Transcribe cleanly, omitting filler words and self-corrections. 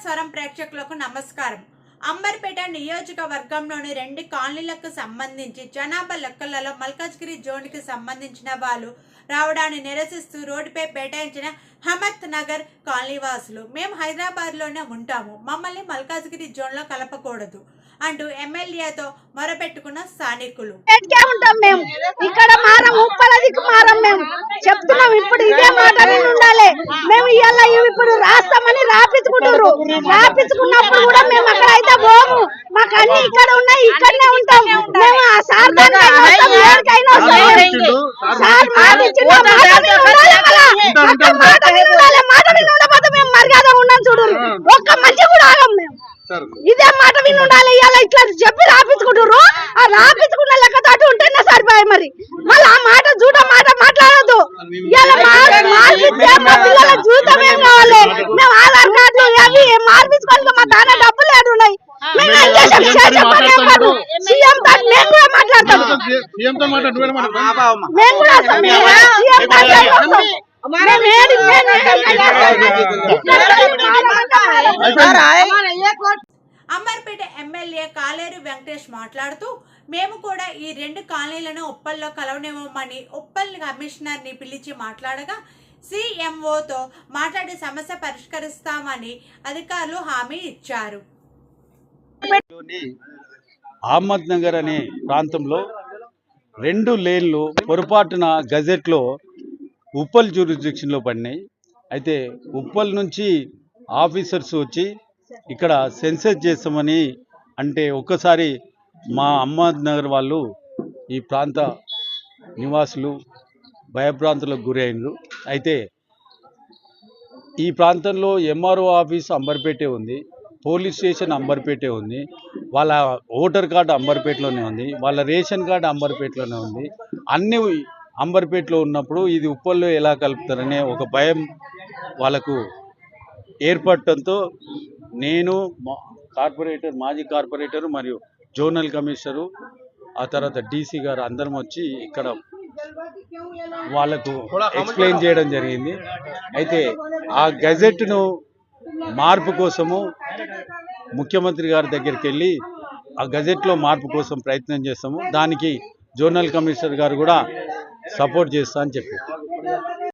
స్వరం ప్రేక్షకులకు నమస్కారం. అంబర్పేట నియోజకవర్గంలోని 2 కాలనీలకు సంబంధించి జనాభా లెక్కలలో మల్కాజ్గిరి జోన్కి సంబంధించిన వాళ్ళు రావడాన్ని నిరసిస్తూ రోడ్డుపై బైఠాయించిన హమత్ నగర్ కాలనీవాసులు మేము హైదరాబాద్లోనే ఉంటాము, మమ్మల్ని మల్కాజ్గిరి జోన్లో కలపకూడదు అంటూ ఎమ్మెల్యేతో మొరపెట్టుకున్న స్థానికులు. ఇక్కడ మారం ఉప్పలదికి మారం మేము చెప్తున్నాం. ఇప్పుడు ఇదే మాట ఉండాలి. మేము ఇవాళ ఇప్పుడు రాస్తామని రాపించుకుంటారు. రాపించుకున్నప్పుడు కూడా మేము అక్కడ అయితే పోము. మాకు అన్ని ఇక్కడ ఉన్నాయి, ఇక్కడనే ఉంటాం. మేము ఆ సార్ మేము మర్యాద ఉన్నాం చూడు. ఒక్క మంచి కూడా ఆగం మేము. ఇదే మాట విని ఉండాలి. ఇలా ఇట్లా చెప్పి రాపించుకుంటారు. ఆ రాపించుకున్న లెక్కతో ఉంటేనే సరిపోయి. మరి మళ్ళీ ఆ మాట చూడ మాట మాట్లాడద్దు. పిల్లల జీవితం ఏం కావాలి? మేము ఆధార్ కార్డు అవి మార్పించుకోవాలి. మా దాని డబ్బులు ఏడు ఉన్నాయి. సీఎం తో మేము కూడా మాట్లాడతాం. మేము కూడా అంబర్పేట ఎమ్మెల్యే కాలేరు వెంకటేష్ మాట్లాడుతూ మేము కూడా ఈ 2 కాలనీలను ఉప్పల్లో కలవనివ్వమని ఉప్పల్ కమిషనర్ ని పిలిచి మాట్లాడగా సీఎంఓతో మాట్లాడి సమస్య పరిష్కరిస్తామని అధికారులు హామీ ఇచ్చారు. అహ్మద్ నగర్ అనే ప్రాంతంలో 2 లేన్లు పొరపాటున గజెట్లో ఉప్పల్ జ్యూరిస్డిక్షన్లో పడినాయి. అయితే ఉప్పల్ నుంచి ఆఫీసర్స్ వచ్చి ఇక్కడ సెన్సస్ చేస్తామని అంటే ఒక్కసారి మా అహ్మద్ నగర్ వాళ్ళు ఈ ప్రాంత నివాసులు భయభ్రాంతులకు గురైనరు. అయితే ఈ ప్రాంతంలో ఎంఆర్ఓ ఆఫీస్ అంబర్పేటే ఉంది, పోలీస్ స్టేషన్ అంబర్పేటే ఉంది, వాళ్ళ ఓటర్ కార్డు అంబర్పేటలోనే ఉంది, వాళ్ళ రేషన్ కార్డు అంబర్పేటలోనే ఉంది. అన్నీ అంబర్పేటలో ఉన్నప్పుడు ఇది ఉప్పల్లో ఎలా కలుపుతారనే ఒక భయం వాళ్ళకు ఏర్పడటంతో నేను మాజీ కార్పొరేటరు మరియు జోనల్ కమిషనరు ఆ తర్వాత డీసీ గారు అందరం వచ్చి ఇక్కడ వాళ్ళకు ఎక్స్ప్లెయిన్ చేయడం జరిగింది. అయితే ఆ గెజెట్ను మార్పు కోసము ముఖ్యమంత్రి గారి దగ్గరికి వెళ్ళి ఆ గెజెట్లో మార్పు కోసం ప్రయత్నం చేస్తాము. దానికి జోనల్ కమిషనర్ గారు కూడా సపోర్ట్ చేస్తా అని చెప్పారు.